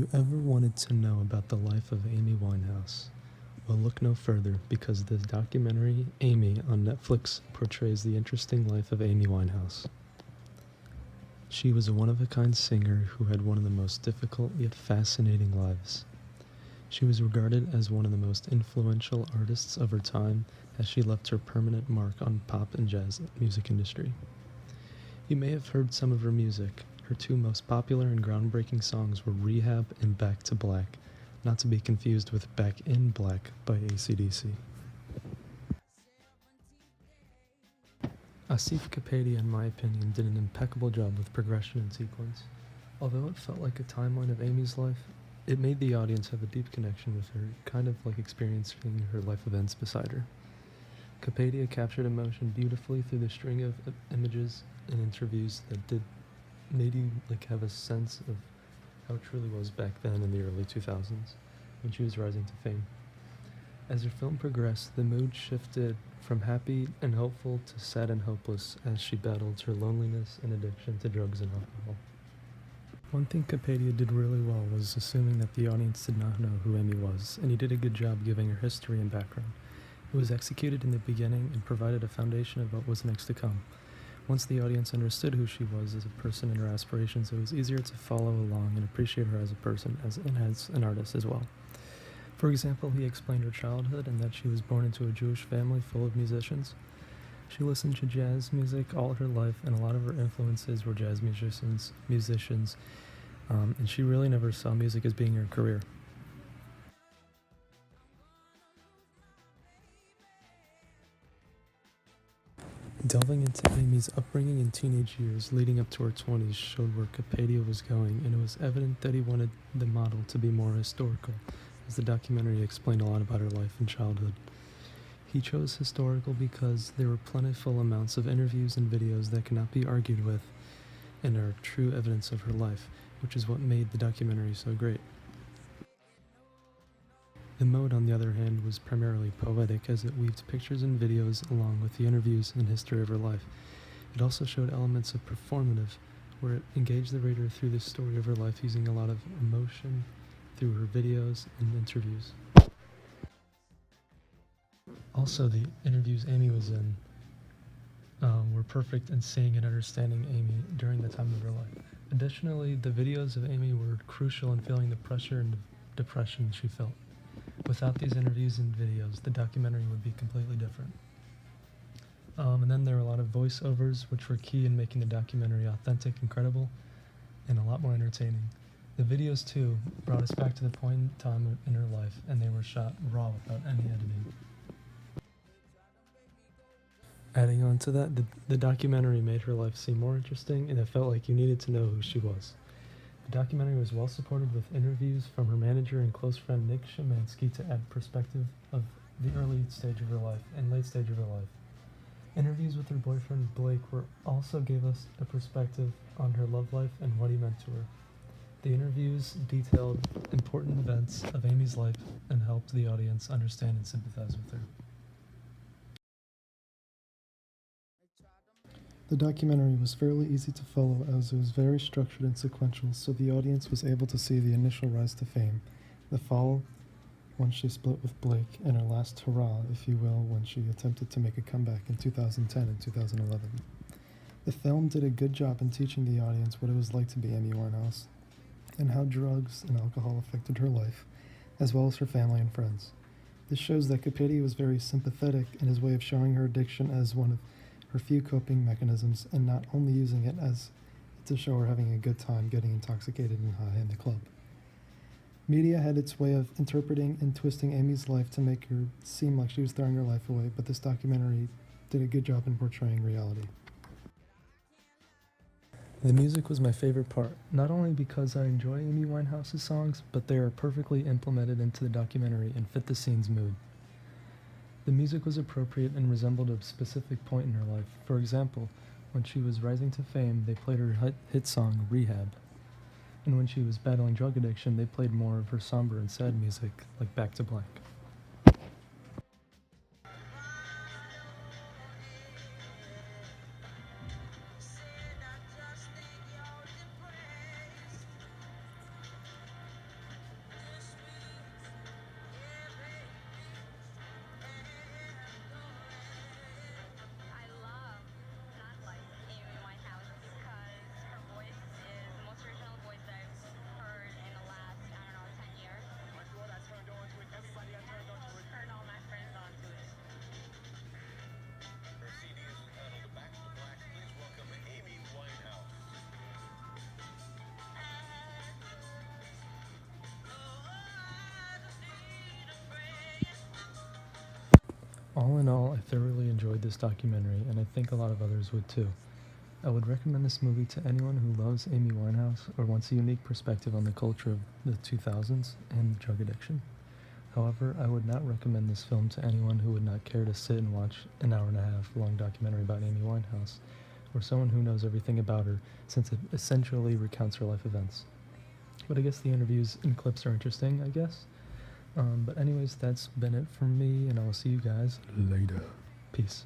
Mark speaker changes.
Speaker 1: you ever wanted to know about the life of Amy Winehouse? Well, look no further, because the documentary Amy on Netflix portrays the interesting life of Amy Winehouse. She was a one-of-a-kind singer who had one of the most difficult yet fascinating lives. She was regarded as one of the most influential artists of her time, as she left her permanent mark on pop and jazz music industry. You may have heard some of her music. Her two most popular and groundbreaking songs were Rehab and Back to Black, not to be confused with Back in Black by AC/DC. Asif Kapadia, in my opinion, did an impeccable job with progression and sequence. Although it felt like a timeline of Amy's life, it made the audience have a deep connection with her, kind of like experiencing her life events beside her. Kapadia captured emotion beautifully through the string of images and interviews that made you have a sense of how it truly was back then in the early 2000s, when she was rising to fame. As her film progressed, the mood shifted from happy and hopeful to sad and hopeless as she battled her loneliness and addiction to drugs and alcohol. One thing Kapadia did really well was assuming that the audience did not know who Amy was, and he did a good job giving her history and background. It was executed in the beginning and provided a foundation of what was next to come. Once the audience understood who she was as a person and her aspirations, it was easier to follow along and appreciate her as a person and as an artist as well. For example, he explained her childhood and that she was born into a Jewish family full of musicians. She listened to jazz music all her life, and a lot of her influences were jazz musicians, and she really never saw music as being her career. Delving into Amy's upbringing in teenage years leading up to her 20s showed where Kapadia was going, and it was evident that he wanted the model to be more historical, as the documentary explained a lot about her life and childhood. He chose historical because there were plentiful amounts of interviews and videos that cannot be argued with and are true evidence of her life, which is what made the documentary so great. The mode, on the other hand, was primarily poetic, as it weaved pictures and videos along with the interviews and history of her life. It also showed elements of performative, where it engaged the reader through the story of her life using a lot of emotion through her videos and interviews. Also, the interviews Amy was in were perfect in seeing and understanding Amy during the time of her life. Additionally, the videos of Amy were crucial in feeling the pressure and depression she felt. Without these interviews and videos, the documentary would be completely different. And then there were a lot of voiceovers, which were key in making the documentary authentic and credible, and a lot more entertaining. The videos, too, brought us back to the point in time in her life, and they were shot raw without any editing. Adding on to that, the documentary made her life seem more interesting, and it felt like you needed to know who she was. The documentary was well supported with interviews from her manager and close friend Nick Shemansky to add perspective of the early stage of her life and late stage of her life. Interviews with her boyfriend Blake also gave us a perspective on her love life and what he meant to her. The interviews detailed important events of Amy's life and helped the audience understand and sympathize with her. The documentary was fairly easy to follow, as it was very structured and sequential, so the audience was able to see the initial rise to fame, the fall when she split with Blake, and her last hurrah, if you will, when she attempted to make a comeback in 2010 and 2011. The film did a good job in teaching the audience what it was like to be Amy Winehouse, and how drugs and alcohol affected her life, as well as her family and friends. This shows that Kapadia was very sympathetic in his way of showing her addiction as one of her few coping mechanisms, and not only using it as to show her having a good time getting intoxicated and high in the club. Media had its way of interpreting and twisting Amy's life to make her seem like she was throwing her life away, but this documentary did a good job in portraying reality. The music was my favorite part, not only because I enjoy Amy Winehouse's songs, but they are perfectly implemented into the documentary and fit the scene's mood. The music was appropriate and resembled a specific point in her life. For example, when she was rising to fame, they played her hit song, Rehab. And when she was battling drug addiction, they played more of her somber and sad music, like Back to Black. All in all, I thoroughly enjoyed this documentary, and I think a lot of others would too. I would recommend this movie to anyone who loves Amy Winehouse or wants a unique perspective on the culture of the 2000s and drug addiction. However, I would not recommend this film to anyone who would not care to sit and watch an hour and a half long documentary about Amy Winehouse, or someone who knows everything about her since it essentially recounts her life events. But I guess the interviews and clips are interesting, I guess. But anyways, that's been it from me, and I will see you guys later. Peace.